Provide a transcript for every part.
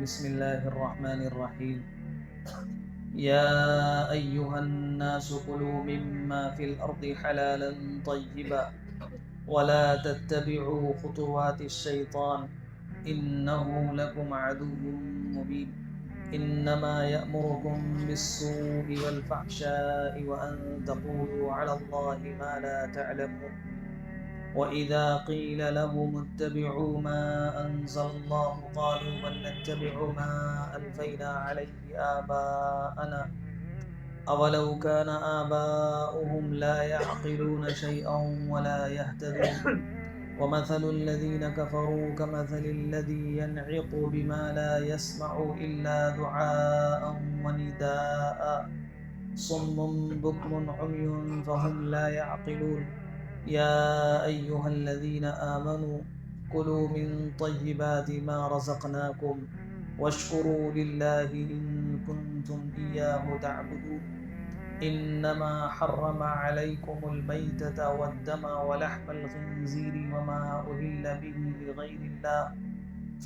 بسم الله الرحمن الرحيم. يا أيها الناس كلوا مما في الأرض حلالا طيبا ولا تتبعوا خطوات الشيطان إنه لكم عدو مبين. إنما يأمركم بالسوء والفحشاء وأن تقولوا على الله ما لا تعلمون. وإذا قيل لهم اتبعوا ما أنزل الله قالوا بل نتبع ما ألفينا عليه آباءنا أولو كان آباؤهم لا يعقلون شيئا ولا يهتدون. ومثل الذين كفروا كمثل الذي ينعق بما لا يسمع إلا دعاء ونداء صم بكم عمي فهم لا يعقلون. يا أيها الذين آمنوا كلوا من طيبات ما رزقناكم واشكروا لله إن كنتم إياه تعبدون. إنما حرم عليكم الميتة والدم ولحم الخنزير وما أهل به لغير الله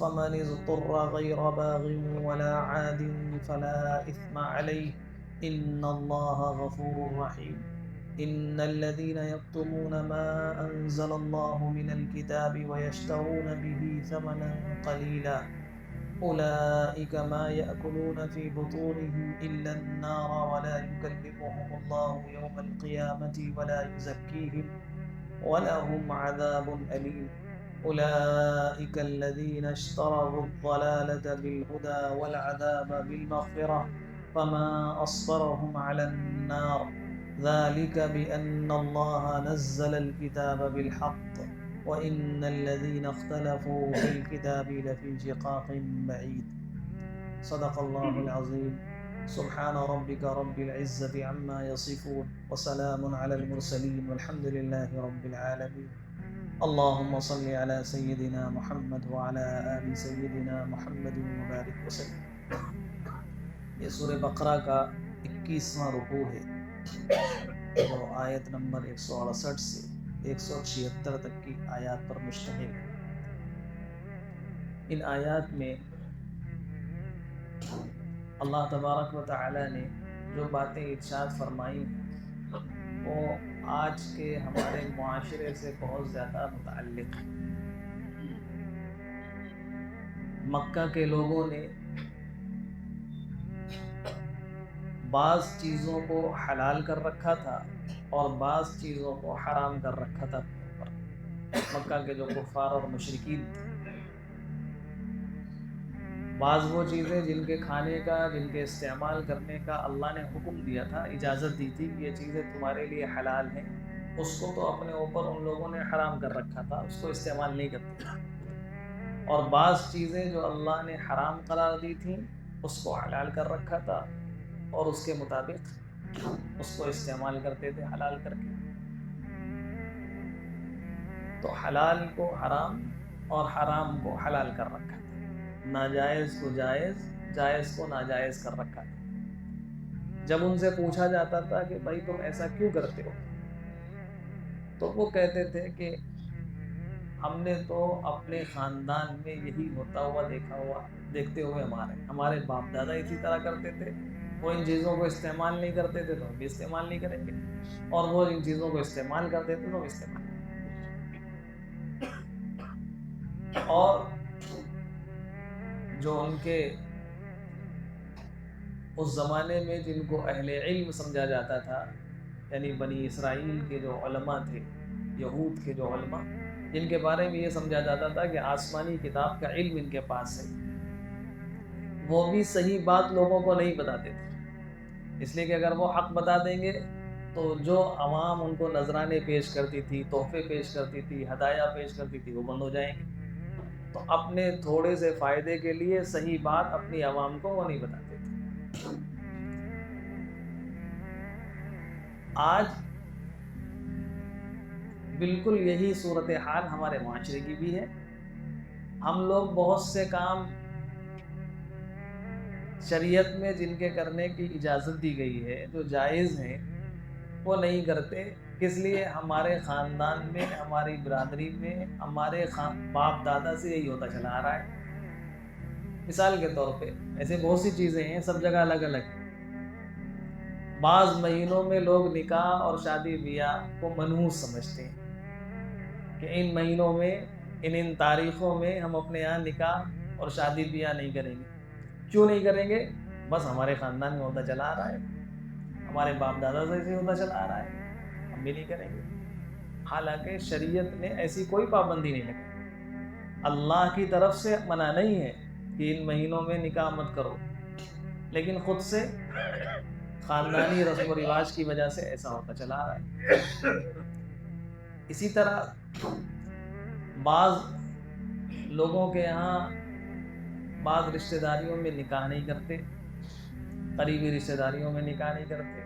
فمن اضطر غير باغ ولا عاد فلا إثم عليه إن الله غفور رحيم. إن الذين يكتمون ما أنزل الله من الكتاب ويشترون به ثمنا قليلا أولئك ما يأكلون في بطونهم إلا النار ولا يكلمهم الله يوم القيامة ولا يزكيهم ولهم عذاب أليم. أولئك الذين اشتروا الضلالة بالهدى والعذاب بالمغفرة فما أصبرهم على النار ذلك بأن الله نزل الكتاب بالحق وإن الذين اختلفوا في الكتاب لفي شقاق بعيد. صدق الله العظيم. سبحان ربك رب العزة عما يصفون وسلام على المرسلين والحمد لله رب العالمين. اللهم صل على سيدنا محمد وعلى آل سيدنا محمد وبارك وسلم. یہ سورہ بقرہ کا 21واں رکوع ہے جو آیت نمبر 168 سے 176 تک کی آیات پر مشتمل ہے۔ ان آیات میں اللہ تبارک و تعالی نے جو باتیں ارشاد فرمائی وہ آج کے ہمارے معاشرے سے بہت زیادہ متعلق ہے۔ مکہ کے لوگوں نے بعض چیزوں کو حلال کر رکھا تھا اور بعض چیزوں کو حرام کر رکھا تھا۔ مکہ کے جو کفار اور مشرکین تھے، بعض وہ چیزیں جن کے کھانے کا، جن کے استعمال کرنے کا اللہ نے حکم دیا تھا، اجازت دی تھی کہ یہ چیزیں تمہارے لیے حلال ہیں، اس کو تو اپنے اوپر ان لوگوں نے حرام کر رکھا تھا، اس کو استعمال نہیں کرتے تھے۔ اور بعض چیزیں جو اللہ نے حرام قرار دی تھیں اس کو حلال کر رکھا تھا اور اس کے مطابق اس کو استعمال کرتے تھے حلال کر کے۔ تو حلال کو حرام اور حرام کو حلال کر رکھا تھا، ناجائز کو جائز، جائز کو ناجائز کر رکھا تھا۔ جب ان سے پوچھا جاتا تھا کہ بھائی تم ایسا کیوں کرتے ہو، تو وہ کہتے تھے کہ ہم نے تو اپنے خاندان میں یہی ہوتا ہوا دیکھتے ہوئے ہمارے باپ دادا اسی طرح کرتے تھے، وہ ان چیزوں کو استعمال نہیں کرتے تھے تو ہم بھی استعمال نہیں کریں گے، اور وہ ان چیزوں کو استعمال کرتے تھے تو ہم استعمال کریں گے۔ اور جو ان کے اس زمانے میں جن کو اہل علم سمجھا جاتا تھا، یعنی بنی اسرائیل کے جو علماء تھے، یہود کے جو علماء، جن کے بارے میں یہ سمجھا جاتا تھا کہ آسمانی کتاب کا علم ان کے پاس ہے، وہ بھی صحیح بات لوگوں کو نہیں بتاتے تھے، اس لیے کہ اگر وہ حق بتا دیں گے تو جو عوام ان کو نذرانے پیش کرتی تھی، تحفے پیش کرتی تھی، ہدایہ پیش کرتی تھی، وہ بند ہو جائیں گے۔ تو اپنے تھوڑے سے فائدے کے لیے صحیح بات اپنی عوام کو وہ نہیں بتاتے تھے۔ آج بالکل یہی صورتحال ہمارے معاشرے کی بھی ہے۔ ہم لوگ بہت سے کام شریعت میں جن کے کرنے کی اجازت دی گئی ہے، جو جائز ہیں، وہ نہیں کرتے۔ کس لیے؟ ہمارے خاندان میں، ہماری برادری میں، ہمارے باپ دادا سے یہی ہوتا چلا آ رہا ہے۔ مثال کے طور پہ ایسے بہت سی چیزیں ہیں، سب جگہ الگ الگ ہیں۔ بعض مہینوں میں لوگ نکاح اور شادی بیاہ کو منحوس سمجھتے ہیں کہ ان مہینوں میں ان تاریخوں میں ہم اپنے یہاں نکاح اور شادی بیاہ نہیں کریں گے۔ کیوں نہیں کریں گے؟ بس ہمارے خاندان میں ہوتا چلا آ رہا ہے، ہمارے باپ دادا سے ایسے ہوتا چلا آ رہا ہے، ہم بھی نہیں کریں گے۔ حالانکہ شریعت نے ایسی کوئی پابندی نہیں لگائی، اللہ کی طرف سے منع نہیں ہے کہ ان مہینوں میں نکاح مت کرو، لیکن خود سے خاندانی رسم و رواج کی وجہ سے ایسا ہوتا چلا آ رہا ہے۔ اسی طرح بعض لوگوں کے یہاں بعض رشتہ داریوں میں نکاح نہیں کرتے، قریبی رشتہ داریوں میں نکاح نہیں کرتے،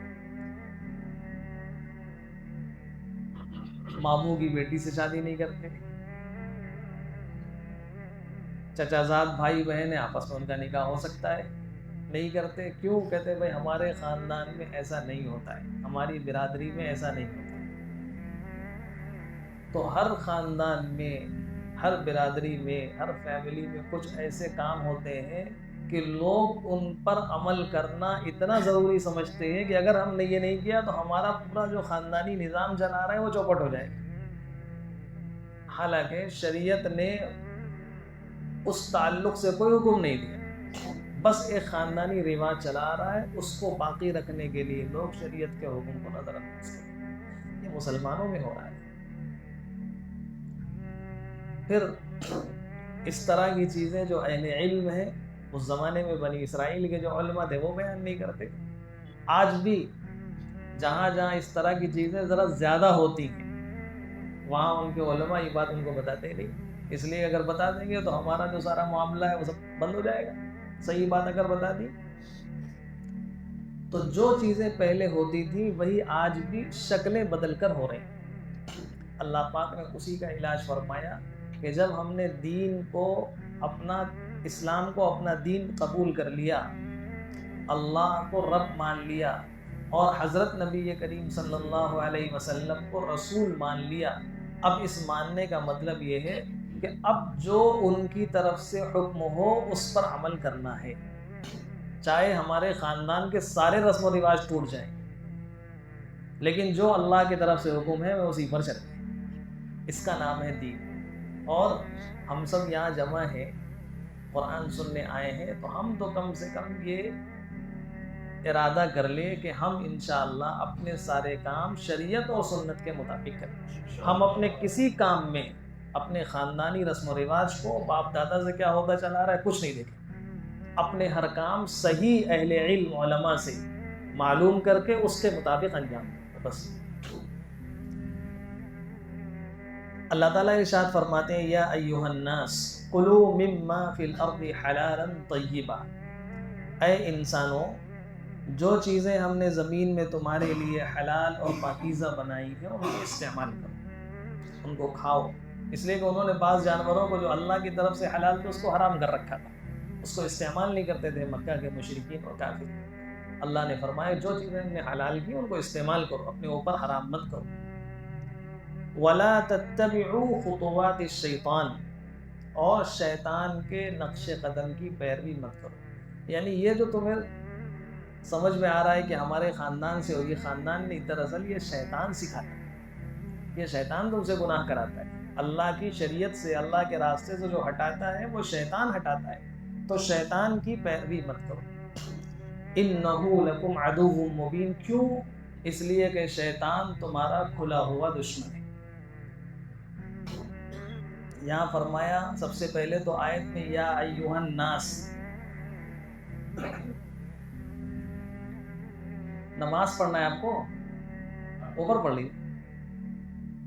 ماموں کی بیٹی سے شادی نہیں کرتے، چچا زاد بھائی بہن ہیں آپس میں ان کا نکاح ہو سکتا ہے، نہیں کرتے۔ کیوں؟ کہتے بھائی ہمارے خاندان میں ایسا نہیں ہوتا ہے، ہماری برادری میں ایسا نہیں ہوتا ہے۔ تو ہر خاندان میں، ہر برادری میں، ہر فیملی میں کچھ ایسے کام ہوتے ہیں کہ لوگ ان پر عمل کرنا اتنا ضروری سمجھتے ہیں کہ اگر ہم نے یہ نہیں کیا تو ہمارا پورا جو خاندانی نظام چلا رہا ہے وہ چوپٹ ہو جائے گا۔ حالانکہ شریعت نے اس تعلق سے کوئی حکم نہیں دیا، بس ایک خاندانی رواج چلا آ رہا ہے، اس کو باقی رکھنے کے لیے لوگ شریعت کے حکم کو نظر انداز کرتے ہیں۔ یہ مسلمانوں میں ہو رہا ہے۔ پھر اس طرح کی چیزیں جو اہل علم ہیں، اس زمانے میں بنی اسرائیل کے جو علماء تھے وہ بیان نہیں کرتے۔ آج بھی جہاں جہاں اس طرح کی چیزیں ذرا زیادہ ہوتی ہیں وہاں ان کے علماء یہ بات ان کو بتاتے نہیں، اس لیے اگر بتا دیں گے تو ہمارا جو سارا معاملہ ہے وہ سب بند ہو جائے گا۔ صحیح بات اگر بتا دی تو جو چیزیں پہلے ہوتی تھیں وہی آج بھی شکلیں بدل کر ہو رہی ہیں۔ اللہ پاک نے اسی کا علاج فرمایا کہ جب ہم نے دین کو اپنا، اسلام کو اپنا دین قبول کر لیا، اللہ کو رب مان لیا اور حضرت نبی کریم صلی اللہ علیہ وسلم کو رسول مان لیا، اب اس ماننے کا مطلب یہ ہے کہ اب جو ان کی طرف سے حکم ہو اس پر عمل کرنا ہے، چاہے ہمارے خاندان کے سارے رسم و رواج ٹوٹ جائیں، لیکن جو اللہ کی طرف سے حکم ہے وہ اسی پر چلیں۔ اس کا نام ہے دین۔ اور ہم سب یہاں جمع ہیں، قرآن سننے آئے ہیں، تو ہم تو کم سے کم یہ ارادہ کر لیں کہ ہم انشاءاللہ اپنے سارے کام شریعت اور سنت کے مطابق کریں۔ ہم اپنے کسی کام میں اپنے خاندانی رسم و رواج کو، باپ دادا سے کیا ہوتا چلا رہا ہے، کچھ نہیں دیکھیں۔ اپنے ہر کام صحیح اہل علم علماء سے معلوم کر کے اس کے مطابق انجام دیں، بس۔ اللہ تعالیٰ ارشاد فرماتے ہیں یا ایھا الناس کلوا مما فی الارض حلالا طیبا، اے انسانوں جو چیزیں ہم نے زمین میں تمہارے لیے حلال اور پاکیزہ بنائی ہیں ان کو استعمال کرو، ان کو کھاؤ۔ اس لیے کہ انہوں نے بعض جانوروں کو جو اللہ کی طرف سے حلال تھے اس کو حرام کر رکھا تھا، اس کو استعمال نہیں کرتے تھے مکہ کے مشرکین اور کافر۔ اللہ نے فرمایا جو چیزیں ہم نے حلال کی ان کو استعمال کرو، اپنے اوپر حرام مت کرو۔ وَلَا تَتَّبِعُوا خُطُوَاتِ الشَّيْطَانِ، اور شیطان کے نقش قدم کی پیروی مت کرو۔ یعنی یہ جو تمہیں سمجھ میں آ رہا ہے کہ ہمارے خاندان سے ہوگی، خاندان نہیں، دراصل یہ شیطان سکھاتا ہے، یہ شیطان تم سے گناہ کراتا ہے۔ اللہ کی شریعت سے، اللہ کے راستے سے جو ہٹاتا ہے وہ شیطان ہٹاتا ہے، تو شیطان کی پیروی مت کرو۔ اِنَّهُ لَكُمْ عَدُوٌّ مُّبِينٌ، کیوں؟ اس لیے کہ شیطان تمہارا کھلا ہوا دشمن ہے۔ یہاں فرمایا سب سے پہلے تو آیت میں یا ایھا الناس، نماز پڑھنا ہے آپ کو، اوپر پڑھ لیجیے،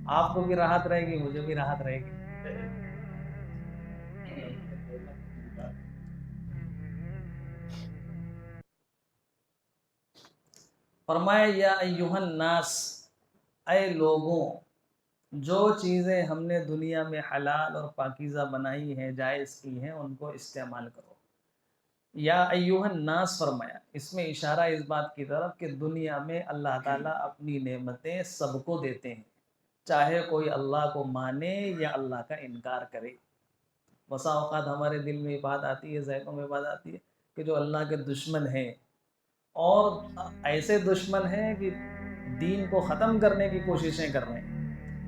آپ کو بھی راحت رہے گی، مجھے بھی راحت رہے گی۔ فرمایا یا ایھا الناس، اے لوگوں جو چیزیں ہم نے دنیا میں حلال اور پاکیزہ بنائی ہیں، جائز کی ہیں، ان کو استعمال کرو۔ یا ایھا الناس فرمایا، اس میں اشارہ اس بات کی طرف کہ دنیا میں اللہ تعالیٰ اپنی نعمتیں سب کو دیتے ہیں، چاہے کوئی اللہ کو مانے یا اللہ کا انکار کرے۔ بسا اوقات ہمارے دل میں بات آتی ہے، ذہنوں میں بات آتی ہے کہ جو اللہ کے دشمن ہیں اور ایسے دشمن ہیں کہ دین کو ختم کرنے کی کوششیں کر رہے ہیں،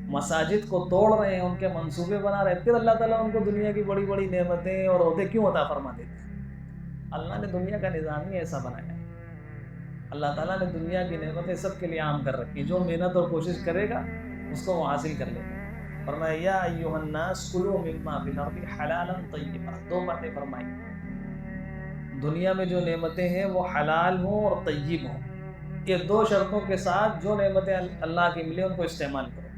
مساجد کو توڑ رہے ہیں، ان کے منصوبے بنا رہے ہیں، پھر اللہ تعالیٰ ان کو دنیا کی بڑی بڑی نعمتیں اور عہدے کیوں عطا فرما دیتے ہیں؟ اللہ نے دنیا کا نظام ہی ایسا بنایا ہے۔ اللہ تعالیٰ نے دنیا کی نعمتیں سب کے لیے عام کر رکھی ہیں، جو محنت اور کوشش کرے گا اس کو وہ حاصل کر لے گا۔ فرمایا یا ایھا الناس کلوا مما فی الارض حلالا طیبا، 2 باتیں فرمائی، دنیا میں جو نعمتیں ہیں وہ حلال ہوں اور طیب ہوں، یہ 2 شرطوں کے ساتھ جو نعمتیں اللہ کی ملے ان کو استعمال کرو۔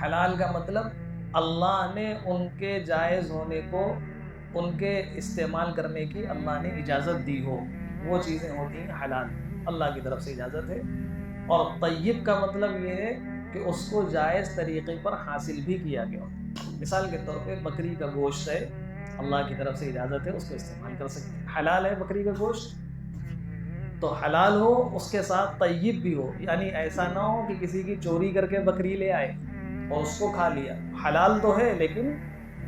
حلال کا مطلب اللہ نے ان کے جائز ہونے کو، ان کے استعمال کرنے کی اللہ نے اجازت دی ہو، وہ چیزیں ہوتی ہیں حلال، اللہ کی طرف سے اجازت ہے۔ اور طیب کا مطلب یہ ہے کہ اس کو جائز طریقے پر حاصل بھی کیا گیا ہو۔ مثال کے طور پہ بکری کا گوشت ہے، اللہ کی طرف سے اجازت ہے، اس کو استعمال کر سکتے ہیں، حلال ہے بکری کا گوشت تو حلال ہو، اس کے ساتھ طیب بھی ہو، یعنی ایسا نہ ہو کہ کسی کی چوری کر کے بکری لے آئے اور اس کو کھا لیا، حلال تو ہے لیکن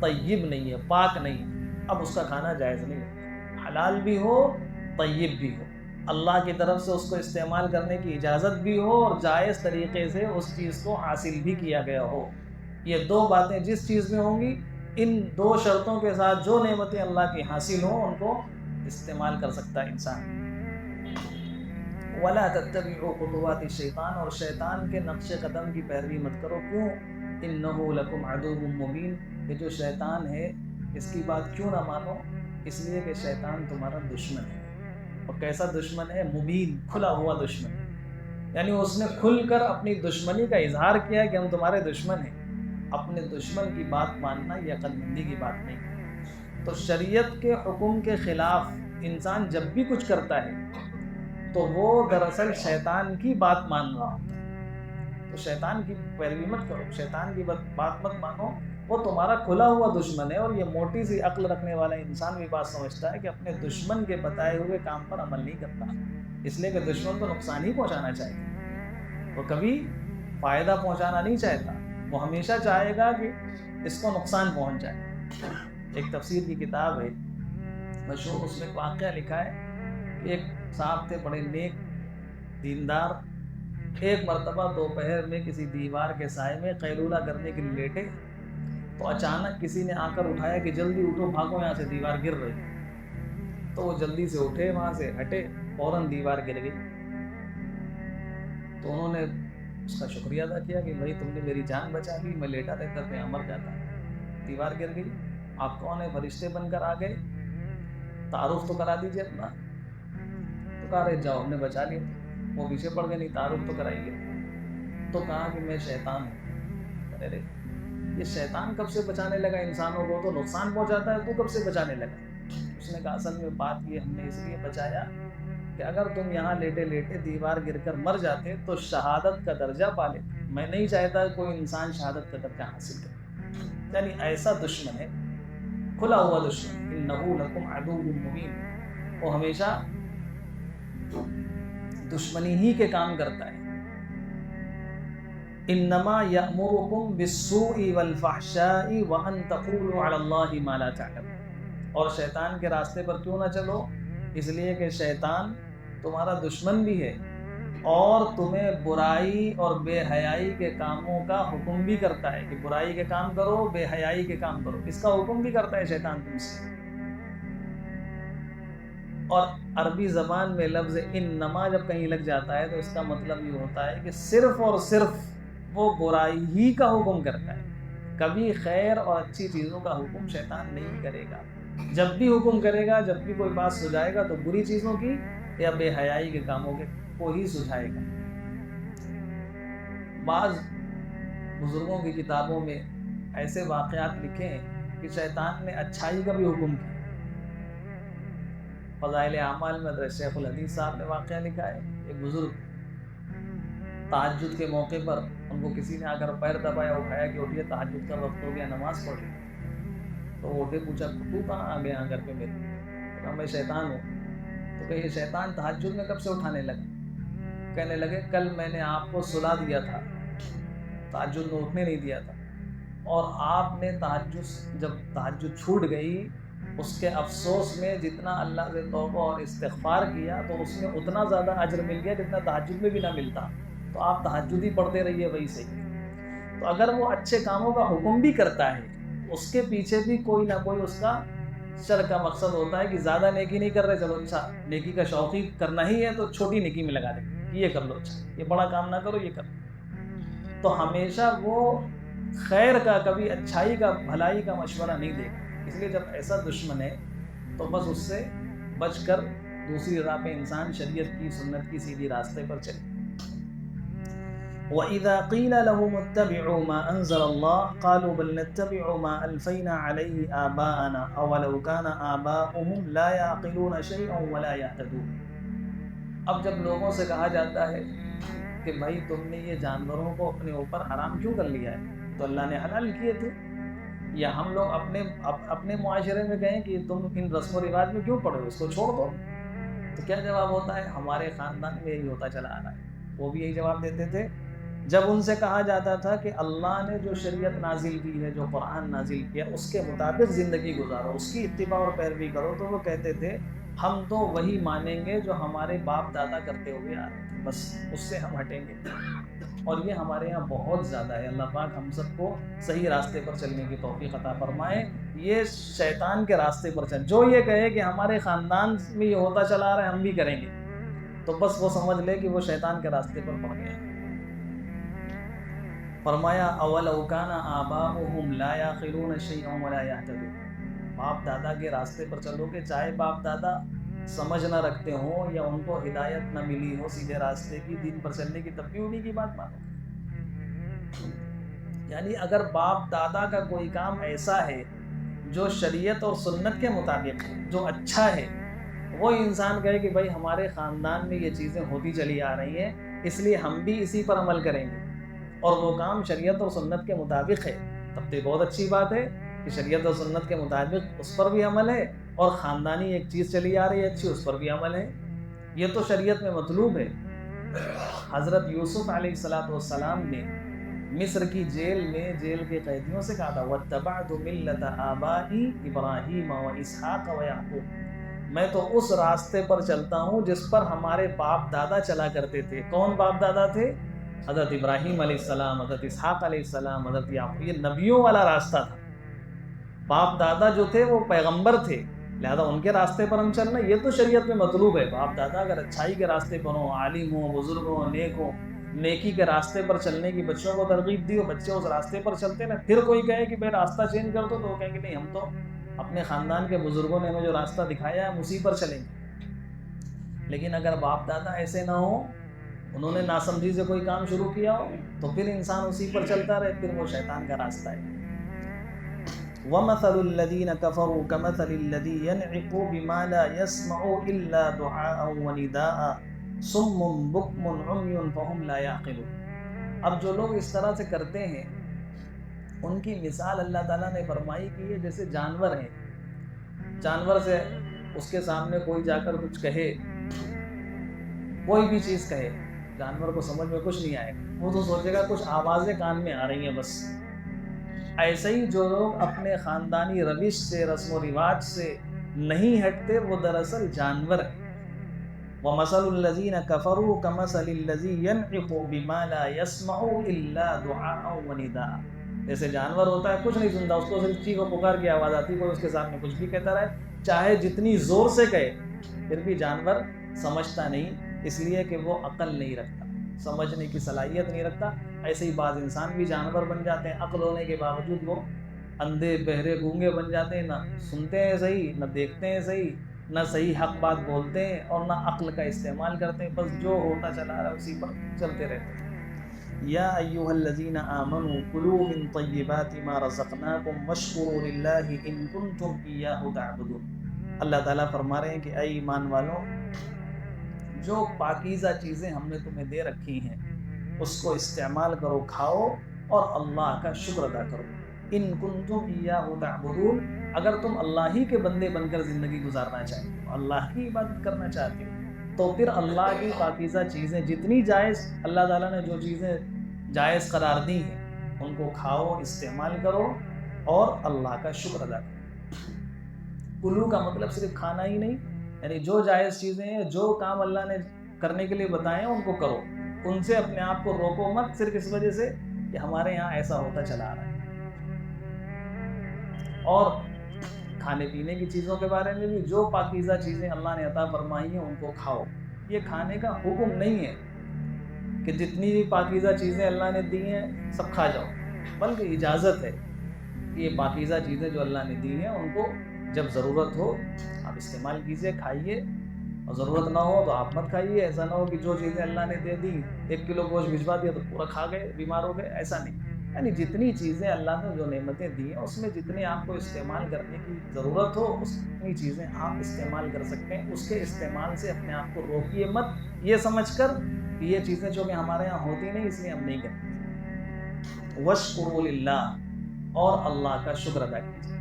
طیب نہیں ہے، پاک نہیں ہے، اب اس کا کھانا جائز نہیں ہے۔ حلال بھی ہو، طیب بھی ہو، اللہ کی طرف سے اس کو استعمال کرنے کی اجازت بھی ہو اور جائز طریقے سے اس چیز کو حاصل بھی کیا گیا ہو۔ یہ 2 باتیں جس چیز میں ہوں گی، ان 2 شرطوں کے ساتھ جو نعمتیں اللہ کی حاصل ہوں ان کو استعمال کر سکتا ہے انسان۔ وَلَا تَتَّبِعُوا خُطُوَاتِ الشَّيْطَانِ، اور شیطان کے نقش قدم کی پیروی مت کرو، کیوں؟ إِنَّهُ لَكُمْ عَدُوٌّ مُّبِينٌ، کہ جو شیطان ہے اس کی بات کیوں نہ مانو؟ اس لیے کہ شیطان تمہارا دشمن ہے، اور کیسا دشمن ہے؟ مبین، کھلا ہوا دشمن، یعنی اس نے کھل کر اپنی دشمنی کا اظہار کیا کہ ہم تمہارے دشمن ہیں۔ اپنے دشمن کی بات ماننا یہ عقل مندی کی بات نہیں۔ تو شریعت کے حکم کے خلاف انسان جب بھی کچھ کرتا ہے تو وہ دراصل شیطان کی بات مان رہا ہوتا ہے۔ تو شیطان کی پیروی مت کرو، شیطان کی بات مت مانو، وہ تمہارا کھلا ہوا دشمن ہے۔ اور یہ موٹی سی عقل رکھنے والا انسان بھی بات سمجھتا ہے کہ اپنے دشمن کے بتائے ہوئے کام پر عمل نہیں کرتا، اس لیے کہ دشمن کو نقصان ہی پہنچانا چاہیے، وہ کبھی فائدہ پہنچانا نہیں چاہتا، وہ ہمیشہ چاہے گا کہ اس کو نقصان پہنچ جائے۔ ایک تفسیر کی کتاب ہے مشہور، اس میں ایک واقعہ لکھا ہے کہ ایک صاحب تھے بڑے نیک دیندار، ایک مرتبہ دوپہر میں کسی دیوار کے سائے میں قیلولہ کرنے کے لیے لیٹے تو اچانک کسی نے آ کر اٹھایا کہ جلدی اٹھو، بھاگو یہاں سے، دیوار گر رہی۔ تو وہ جلدی سے اٹھے، وہاں سے ہٹے، فوراً دیوار گر گئی۔ تو انہوں نے اس کا شکریہ ادا کیا کہ بھائی تم نے میری جان بچا لی، میں لیٹا رہتا تو یہاں مر جاتا، دیوار گر گئی، آپ کون ہیں؟ فرشتے بن کر آ گئے، تعارف تو کرا دیجیے اپنا۔ تو کہا رہے جاؤ، ہم نے بچا لیا۔ وہ پیچھے پڑ گئے، نہیں تعارف تو کرائیے۔ تو کہا کہ میں شیطان ہوں۔ ارے یہ شیطان کب سے بچانے لگا انسانوں کو؟ تو نقصان پہنچاتا ہے، تو کب سے بچانے لگا؟ اس نے کہا اصل میں بات یہ ہم نے اس لیے بچایا کہ اگر تم یہاں لیٹے لیٹے دیوار گر کر مر جاتے تو شہادت کا درجہ پا لیتے، میں نہیں چاہتا کوئی انسان شہادت کا درجہ حاصل کرے۔ یعنی ایسا دشمن ہے، کھلا ہوا دشمن، انہ لکم عدو مبین، وہ ہمیشہ دشمنی ہی کے کام کرتا ہے۔ انما یأمرکم بالسوء والفحشاء وان تقولوا علی اللہ ما لا تعلمون، اور شیطان کے راستے پر کیوں نہ چلو؟ اس لیے کہ شیطان تمہارا دشمن بھی ہے اور تمہیں برائی اور بے حیائی کے کاموں کا حکم بھی کرتا ہے کہ برائی کے کام کرو، بے حیائی کے کام کرو، اس کا حکم بھی کرتا ہے شیطان تم سے۔ اور عربی زبان میں لفظ انما جب کہیں لگ جاتا ہے تو اس کا مطلب یہ ہوتا ہے کہ صرف اور صرف وہ برائی ہی کا حکم کرتا ہے، کبھی خیر اور اچھی چیزوں کا حکم شیطان نہیں کرے گا۔ جب بھی حکم کرے گا، جب بھی کوئی بات سجھائے گا تو بری چیزوں کی یا بے حیائی کے کاموں کے کو ہی سجھائے گا۔ بعض بزرگوں کی کتابوں میں ایسے واقعات لکھے ہیں کہ شیطان نے اچھائی کا بھی حکم کیا۔ فضائل اعمال میں حضرت شیخ الحدیث صاحب نے واقعہ لکھا ہے، ایک بزرگ تہجد کے موقع پر ان کو کسی نے آ کر پیر دبایا، اٹھایا کہ اٹھیے تہجد کا وقت ہو گیا، نماز پڑھ لی۔ تو وہ اٹھے، پوچھا تو کہاں آ گیا گھر پہ میرے؟ تو کہا میں شیطان ہوں۔ تو کہ یہ شیطان تہجد میں کب سے اٹھانے لگا؟ کہنے لگے کل میں نے آپ کو سلا دیا تھا، تہجد میں اٹھنے نہیں دیا تھا۔ اور آپ نے جب تہجد چھوٹ گئی اس کے افسوس میں جتنا اللہ سے توبہ اور استغفار کیا تو اس میں اتنا زیادہ اجر مل گیا جتنا تہجد میں بھی نہ ملتا. تو آپ تہجد ہی پڑھتے رہیے وہی صحیح. تو اگر وہ اچھے کاموں کا حکم بھی کرتا ہے اس کے پیچھے بھی کوئی نہ کوئی اس کا شر کا مقصد ہوتا ہے کہ زیادہ نیکی نہیں کر رہے, چلو اچھا نیکی کا شوقی کرنا ہی ہے تو چھوٹی نیکی میں لگا دیں, یہ کر لو, اچھا یہ بڑا کام نہ کرو, یہ کر لو. تو ہمیشہ وہ خیر کا, کبھی اچھائی کا, بھلائی کا مشورہ نہیں دے گا. اس لیے جب ایسا دشمن ہے تو بس اس سے بچ کر دوسری راہ پہ انسان شریعت کی, سنت کی سیدھی راستے پر چلے. وَإِذَا قِيلَ لَهُمُ اتَّبِعُوا مَا أَنزَلَ اللَّهُ قَالُوا بَلْ نَتَّبِعُ مَا أَلْفَيْنَا عَلَيْهِ آبَاءَنَا أَوَلَوْ كَانَ آبَاؤُهُمْ لَا يَعْقِلُونَ شَيْئًا وَلَا يَهْتَدُونَ. اب جب لوگوں سے کہا جاتا ہے کہ بھائی تم نے یہ جانوروں کو اپنے اوپر حرام کیوں کر لیا ہے, تو اللہ نے حلال کیے تھے, یا ہم لوگ اپنے معاشرے میں کہیں کہ تم ان رسم و رواج میں کیوں پڑے ہو, اس کو چھوڑ دو. تو کیا جواب ہوتا ہے؟ ہمارے خاندان میں یہی ہوتا چلا آ رہا ہے. وہ بھی یہی جواب دیتے تھے جب ان سے کہا جاتا تھا کہ اللہ نے جو شریعت نازل کی ہے, جو قرآن نازل کیا, اس کے مطابق زندگی گزارو, اس کی اتباع اور پیروی کرو. تو وہ کہتے تھے ہم تو وہی مانیں گے جو ہمارے باپ دادا کرتے ہوئے آ رہے تھے, بس اس سے ہم ہٹیں گے. اور یہ ہمارے یہاں بہت زیادہ ہے. اللہ پاک ہم سب کو صحیح راستے پر چلنے کی توفیق عطا فرمائے. یہ شیطان کے راستے پر چل, جو یہ کہے کہ ہمارے خاندان میں یہ ہوتا چلا رہا ہے ہم بھی کریں گے, تو بس وہ سمجھ لے کہ وہ شیطان کے راستے پر پڑ گیا. فرمایا اولو کان آباؤہم لا یعقلون شیئا ولا یہتدون. باپ دادا کے راستے پر چلو گے, چاہے باپ دادا سمجھ نہ رکھتے ہوں یا ان کو ہدایت نہ ملی ہو سیدھے راستے کی, دین پر چلنے کی, تب بھی انہیں کی بات مانو. یعنی اگر باپ دادا کا کوئی کام ایسا ہے جو شریعت اور سنت کے مطابق ہے, جو اچھا ہے, وہ انسان کہے کہ بھائی ہمارے خاندان میں یہ چیزیں ہوتی چلی آ رہی ہیں اس لیے ہم بھی اسی پر عمل کریں گے, اور وہ کام شریعت اور سنت کے مطابق ہے, تب تو بہت اچھی بات ہے کہ شریعت اور سنت کے مطابق اس پر بھی عمل ہے, اور خاندانی ایک چیز چلی آ رہی ہے اچھی, اس پر بھی عمل ہے. یہ تو شریعت میں مطلوب ہے. حضرت یوسف علیہ السلام نے مصر کی جیل میں جیل کے قیدیوں سے کہا تھا وَاتَّبَعْتُ مِلَّةَ آبَائِي إِبْرَاهِيمَ وَإِسْحَاقَ وَيَعْقُوبَ. میں تو اس راستے پر چلتا ہوں جس پر ہمارے باپ دادا چلا کرتے تھے. کون باپ دادا تھے؟ حضرت ابراہیم علیہ السلام, حضرت اسحاق علیہ السلام, حضرت یعقوب. یہ نبیوں والا راستہ تھا. باپ دادا جو تھے وہ پیغمبر تھے, لہذا ان کے راستے پر ہم چلنا یہ تو شریعت میں مطلوب ہے. باپ دادا اگر اچھائی کے راستے پر ہوں, عالم ہوں, بزرگ ہوں, نیک ہوں, نیکی کے راستے پر چلنے کی بچوں کو ترغیب دی ہو, بچے اس راستے پر چلتے نا. پھر کوئی کہے کہ بھائی راستہ چینج کر دو, تو وہ کہیں گے نہیں ہم تو اپنے خاندان کے بزرگوں نے ہمیں جو راستہ دکھایا ہے ہم اسی پر چلیں گے. لیکن اگر باپ دادا ایسے نہ ہوں, انہوں نے ناسمجھی سے کوئی کام شروع کیا ہو, تو پھر انسان اسی پر چلتا رہے, پھر وہ شیطان کا راستہ ہے. وَمَثَلُ الَّذِينَ كَفَرُوا كَمَثَلِ الَّذِي يَنْعِقُ بِمَا لَا يَسْمَعُ إِلَّا دُعَاءً وَنِدَاءً صُمٌّ بُكْمٌ عُمْيٌ فَهُمْ لَا يَعْقِلُونَ. اب جو لوگ اس طرح سے کرتے ہیں ان کی مثال اللہ تعالیٰ نے فرمائی کہ یہ جیسے جانور ہیں. جانور سے اس کے سامنے کوئی جا کر کچھ کہے, کوئی بھی چیز کہے, جانور کو سمجھ میں کچھ نہیں آئے گا, وہ تو سوچے گا کچھ آوازیں کان میں آ رہی ہیں بس. ایسے ہی جو لوگ اپنے خاندانی روش سے, رسم و رواج سے نہیں ہٹتے, وہ دراصل جانور ہیں. وَمَثَلُ الَّذِينَ كَفَرُوا كَمَثَلِ الَّذِي يَنْعِقُ بِمَا لَا يَسْمَعُ إِلَّا دُعَاءً وَنِدَاءً. جیسے جانور ہوتا ہے کچھ نہیں سنتا, اس کو صرف چیخ و پکار کی آواز آتی ہے, کوئی اس کے سامنے کچھ بھی کہتا رہے, چاہے جتنی زور سے کہے, پھر بھی جانور سمجھتا نہیں, اس لیے کہ وہ عقل نہیں رکھتا, سمجھنے کی صلاحیت نہیں رکھتا. ایسے ہی بعض انسان بھی جانور بن جاتے ہیں, عقل ہونے کے باوجود وہ اندھے بہرے گونگے بن جاتے ہیں, نہ سنتے ہیں صحیح, نہ دیکھتے ہیں صحیح, نہ صحیح حق بات بولتے ہیں, اور نہ عقل کا استعمال کرتے ہیں, بس جو ہوتا چلا رہا ہے اسی پر چلتے رہتے ہیں. یا ایھا الذین آمنوا کلوا من طیبات ما رزقناکم واشکروا للہ ان کنتم ایاہ تعبدون. اللہ تعالیٰ فرما رہے ہیں کہ اے ایمان والوں, جو پاکیزہ چیزیں ہم نے تمہیں دے رکھی ہیں اس کو استعمال کرو, کھاؤ, اور اللہ کا شکر ادا کرو. ان کنتم ایاہ تعبدون, اگر تم اللہ ہی کے بندے بن کر زندگی گزارنا چاہتے ہو, اللہ کی عبادت کرنا چاہتے ہو, تو پھر اللہ کی پاکیزہ چیزیں جتنی جائز, اللہ تعالیٰ نے جو چیزیں جائز قرار دی ہیں ان کو کھاؤ، استعمال کرو اور اللہ کا شکر ادا کرو۔ کلو کا مطلب صرف کھانا ہی نہیں، یعنی جو جائز چیزیں ہیں، جو کام اللہ نے کرنے کے لیے بتائے ہیں ان کو کرو، ان سے اپنے آپ کو روکو مت، صرف اس وجہ سے کہ ہمارے یہاں ایسا ہوتا چلا آ رہا ہے۔ اور کھانے پینے کی چیزوں کے بارے میں بھی جو پاکیزہ چیزیں اللہ نے عطا فرمائی ہیں ان کو کھاؤ۔ یہ کھانے کا حکم نہیں ہے کہ جتنی بھی پاکیزہ چیزیں اللہ نے دی ہیں سب کھا جاؤ، بلکہ اجازت ہے کہ یہ پاکیزہ چیزیں جو اللہ نے دی ہیں ان کو جب ضرورت ہو آپ استعمال کیجئے، کھائیے، اور ضرورت نہ ہو تو آپ مت کھائیے۔ ایسا نہ ہو کہ جو چیزیں اللہ نے دے دی، 1 کلو گوشت بھجوا دیا تو پورا کھا گئے، بیمار ہو گئے، ایسا نہیں۔ یعنی جتنی چیزیں اللہ نے جو نعمتیں دی ہیں اس میں جتنے آپ کو استعمال کرنے کی ضرورت ہو اتنی چیزیں آپ استعمال کر سکتے ہیں۔ اس کے استعمال سے اپنے آپ کو روکیے مت یہ سمجھ کر کہ یہ چیزیں جو کہ ہمارے یہاں ہوتی نہیں اس لیے ہم نہیں کرتے۔ وَاشْكُرُوا لِلَّهِ، اور اللہ کا شکر ادا کیجیے۔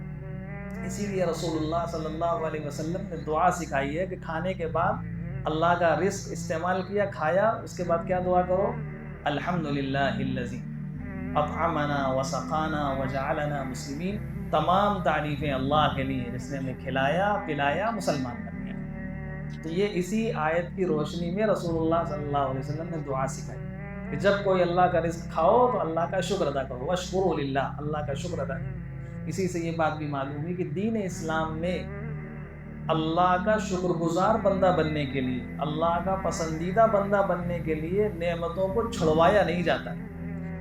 اسی لیے رسول اللہ صلی اللہ علیہ وسلم نے دعا سکھائی ہے کہ کھانے کے بعد اللہ کا رزق استعمال کیا، کھایا، اس کے بعد کیا دعا کرو؟ الحمدللہ الذی اطعمنا وسقانا وجعلنا مسلمین، تمام تعریفیں اللہ کے لیے جس نے ہمیں کھلایا پلایا مسلمان کر دیا۔ تو یہ اسی آیت کی روشنی میں رسول اللہ صلی اللہ علیہ وسلم نے دعا سکھائی کہ جب کوئی اللہ کا رزق کھاؤ تو اللہ کا شکر ادا کرو، واشکروا للہ، اللہ کا شکر ادا کرو۔ اسی سے یہ بات بھی معلوم ہے کہ دین اسلام میں اللہ کا شکر گزار بندہ بننے کے لیے، اللہ کا پسندیدہ بندہ بننے کے لیے نعمتوں کو چھڑوایا نہیں جاتا،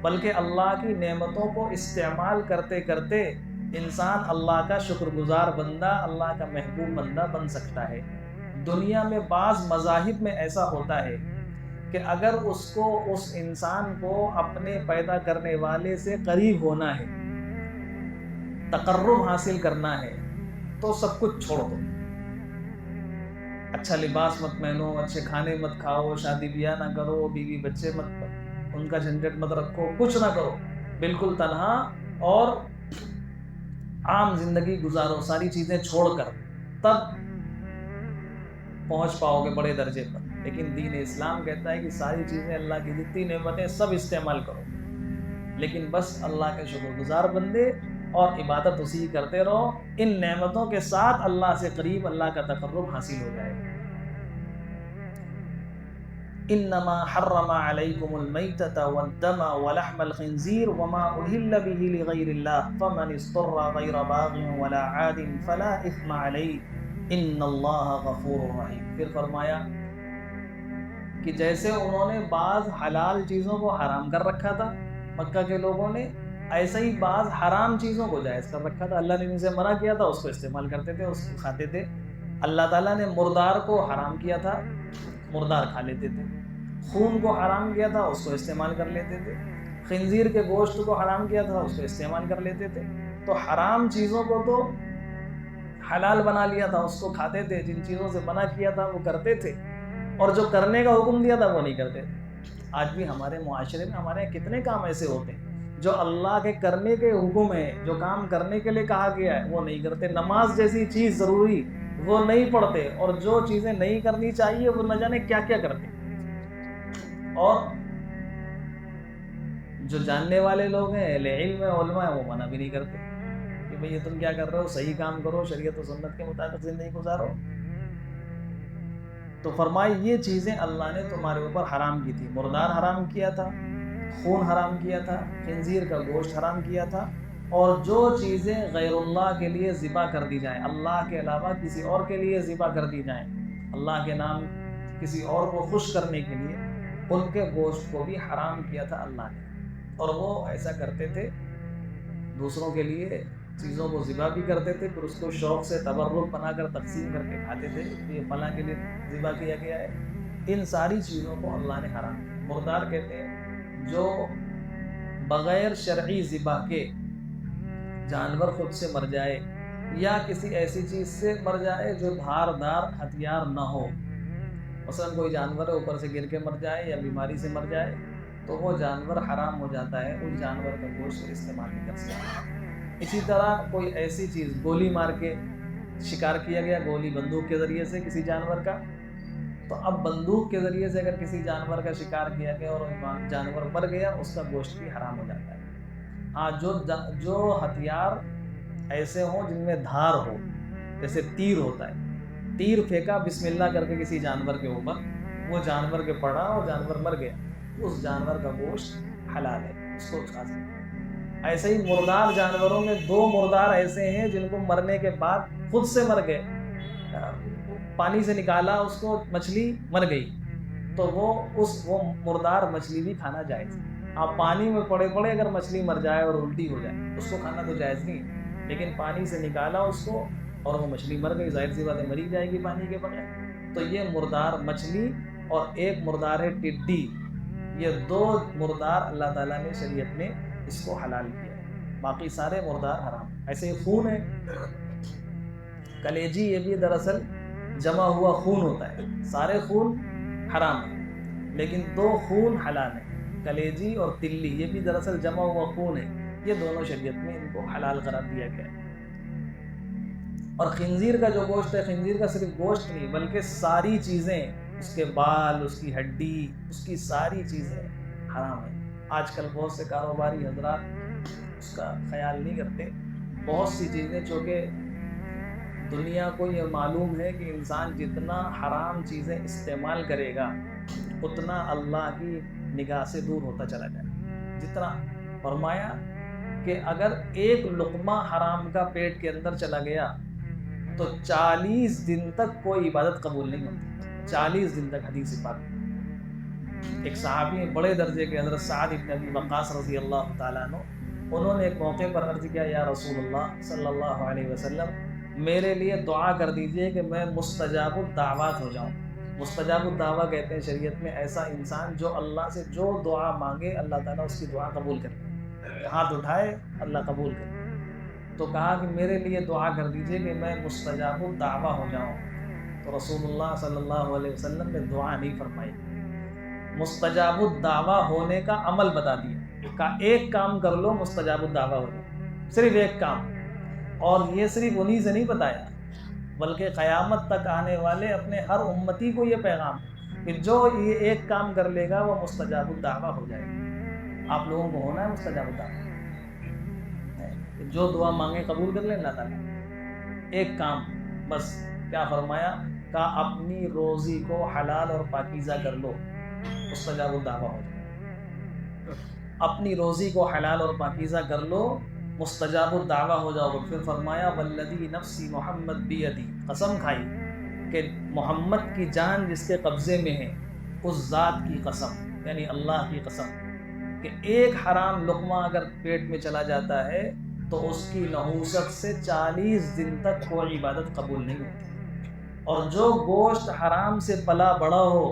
بلکہ اللہ کی نعمتوں کو استعمال کرتے کرتے انسان اللہ کا شکر گزار بندہ، اللہ کا محبوب بندہ بن سکتا ہے۔ دنیا میں بعض مذاہب میں ایسا ہوتا ہے کہ اگر اس انسان کو اپنے پیدا کرنے والے سے قریب ہونا ہے، تقرب حاصل کرنا ہے، تو سب کچھ چھوڑ دو، اچھا لباس مت پہنو، اچھے کھانے مت کھاؤ، شادی بیاہ نہ کرو، بیوی بچے مت، ان کا جھنجٹ مت رکھو، کچھ نہ کرو، بالکل تنہا اور عام زندگی گزارو، ساری چیزیں چھوڑ کر، تب پہنچ پاؤ گے بڑے درجے پر۔ لیکن دین اسلام کہتا ہے کہ ساری چیزیں اللہ کی جتنی نعمتیں سب استعمال کرو، لیکن بس اللہ کے شکر گزار بندے اور عبادت اسی کرتے رہو، ان نعمتوں کے ساتھ اللہ سے قریب، اللہ کا تقرب حاصل ہو جائے گا۔ انما حرم علیکم المیتۃ والدم ولحم الخنزیر وما اہل به لغیر اللہ فمن اضطر غیر باغ ولا عاد فلا اثم علیہ ان اللہ غفور رحیم۔ پھر فرمایا کہ جیسے انہوں نے بعض حلال چیزوں کو حرام کر رکھا تھا مکہ کے لوگوں نے، ایسا ہی بعض حرام چیزوں کو جائز کر رکھا تھا، اللہ نے ان سے منع کیا تھا، اس کو استعمال کرتے تھے، اس کو کھاتے تھے۔ اللہ تعالیٰ نے مردار کو حرام کیا تھا، مردار کھا لیتے تھے، خون کو حرام کیا تھا، اس کو استعمال کر لیتے تھے، خنزیر کے گوشت کو حرام کیا تھا، اس کو استعمال کر لیتے تھے۔ تو حرام چیزوں کو تو حلال بنا لیا تھا، اس کو کھاتے تھے، جن چیزوں سے منع کیا تھا وہ کرتے تھے، اور جو کرنے کا حکم دیا تھا وہ نہیں کرتے تھے۔ آج بھی ہمارے معاشرے میں ہمارے یہاں کتنے کام ایسے ہوتے ہیں جو اللہ کے کرنے کے حکم ہے، جو کام کرنے کے لیے کہا گیا ہے وہ نہیں کرتے۔ نماز جیسی چیز ضروری وہ نہیں پڑھتے، اور جو چیزیں نہیں کرنی چاہیے وہ نہ جانے کیا کیا کرتے۔ اور جو جاننے والے لوگ ہیں، اہل علم علماء ہیں، وہ منع بھی نہیں کرتے کہ بھئی یہ تم کیا کر رہے ہو، صحیح کام کرو، شریعت و سنت کے مطابق زندگی گزارو۔ تو فرمائی یہ چیزیں اللہ نے تمہارے اوپر حرام کی تھی، مردار حرام کیا تھا، خون حرام کیا تھا، خنزیر کا گوشت حرام کیا تھا، اور جو چیزیں غیر اللہ کے لیے ذبح کر دی جائیں، اللہ کے علاوہ کسی اور کے لیے ذبح کر دی جائیں، اللہ کے نام کسی اور کو خوش کرنے کے لیے، ان کے گوشت کو بھی حرام کیا تھا اللہ نے۔ اور وہ ایسا کرتے تھے، دوسروں کے لیے چیزوں کو ذبح بھی کرتے تھے، پھر اس کو شوق سے تبرک بنا کر تقسیم کر کے کھاتے تھے، یہ فلاں کے لیے ذبح کیا گیا ہے۔ ان ساری چیزوں کو اللہ نے حرام کیا۔ مردار کہتے ہیں جو بغیر شرعی ذبح کے جانور خود سے مر جائے، یا کسی ایسی چیز سے مر جائے جو دھاردار ہتھیار نہ ہو، مثلا کوئی جانور ہے اوپر سے گر کے مر جائے یا بیماری سے مر جائے، تو وہ جانور حرام ہو جاتا ہے، اس جانور کا گوشت استعمال نہیں کر سکتا۔ اسی طرح کوئی ایسی چیز، گولی مار کے شکار کیا گیا، گولی بندوق کے ذریعے سے کسی جانور کا، تو اب بندوق کے ذریعے سے اگر کسی جانور کا شکار کیا گیا اور جانور مر گیا، اس کا گوشت بھی حرام ہو جاتا ہے۔ ہاں جو ہتھیار ایسے ہوں جن میں دھار ہو، جیسے تیر ہوتا ہے، تیر پھینکا بسم اللہ کر کے کسی جانور کے اوپر، وہ جانور کے پڑا اور جانور مر گیا، اس جانور کا گوشت حلال ہے، اس کو کھا سکتے۔ ایسے ہی مردار جانوروں میں 2 مردار ایسے ہیں جن کو مرنے کے بعد خود سے مر گئے، پانی سے نکالا اس کو، مچھلی مر گئی، تو وہ مردار مچھلی بھی کھانا جائز ہے۔ آپ پانی میں پڑے اگر مچھلی مر جائے اور الٹی ہو جائے اس کو کھانا تو جائز نہیں ہے، لیکن پانی سے نکالا اس کو اور وہ مچھلی مر گئی، ظاہر سی بات ہے مری جائے گی پانی کے بغیر، تو یہ مردار مچھلی اور ایک مردار ہے ٹڈی، یہ 2 مردار اللہ تعالیٰ نے شریعت میں اس کو حلال کیا ہے، باقی سارے مردار حرام۔ ایسے ہی خون ہے، کلیجی، یہ بھی دراصل جمع ہوا خون ہوتا ہے، سارے خون حرام ہے لیکن 2 خون حلال ہیں، کلیجی اور تلی، یہ بھی دراصل جمع ہوا خون ہے، یہ دونوں شریعت میں ان کو حلال قرار دیا گیا ہے۔ اور خنزیر کا جو گوشت ہے، خنزیر کا صرف گوشت نہیں بلکہ ساری چیزیں، اس کے بال، اس کی ہڈی، اس کی ساری چیزیں حرام ہیں۔ آج کل بہت سے کاروباری حضرات اس کا خیال نہیں کرتے، بہت سی چیزیں چونکہ دنیا کو یہ معلوم ہے کہ انسان جتنا حرام چیزیں استعمال کرے گا اتنا اللہ کی نگاہ سے دور ہوتا چلا جائے گا۔ جتنا فرمایا کہ اگر ایک لقمہ حرام کا پیٹ کے اندر چلا گیا تو 40 دن تک کوئی عبادت قبول نہیں ہوتی، 40 دن تک، حدیث پاک۔ ایک صحابی بڑے درجے کے حضرت سعد بن ابی وقاص رضی اللہ تعالیٰ عنہ، انہوں نے ایک موقع پر عرض کیا، یا رسول اللہ صلی اللہ علیہ وسلم، میرے لیے دعا کر دیجئے کہ میں مستجاب الدعوات ہو جاؤں۔ مستجاب الدعوہ کہتے ہیں شریعت میں ایسا انسان جو اللہ سے جو دعا مانگے اللہ تعالیٰ اس کی دعا قبول کرے، ہاتھ اٹھائے اللہ قبول کرے۔ تو کہا کہ میرے لیے دعا کر دیجئے کہ میں مستجاب الدعوہ ہو جاؤں، تو رسول اللہ صلی اللہ علیہ وسلم نے دعا نہیں فرمائی، مستجاب الدعوہ ہونے کا عمل بتا دیا، کہا ایک کام کر لو مستجاب الدعوہ ہو جاؤ، صرف ایک کام۔ اور یہ صرف انہی سے نہیں بتایا بلکہ قیامت تک آنے والے اپنے ہر امتی کو یہ پیغام کہ جو یہ ایک کام کر لے گا وہ مستجاب الدعوہ ہو جائے گا۔ آپ لوگوں کو ہونا ہے مستجاب الدعوہ، جو دعا مانگے قبول کر لیں اللہ تعالیٰ، ایک کام بس۔ کیا فرمایا؟ کہا اپنی روزی کو حلال اور پاکیزہ کر لو، مستجاب الدعوہ ہو جائے، اپنی روزی کو حلال اور پاکیزہ کر لو، مستجاب الدعوہ ہو جاؤ۔ پھر فرمایا والذی نفسی محمد بیدی، قسم کھائی کہ محمد کی جان جس کے قبضے میں ہے، اس ذات کی قسم، یعنی اللہ کی قسم، کہ ایک حرام لقمہ اگر پیٹ میں چلا جاتا ہے تو اس کی نحوست سے 40 دن تک کوئی عبادت قبول نہیں ہوتی، اور جو گوشت حرام سے پلا بڑا ہو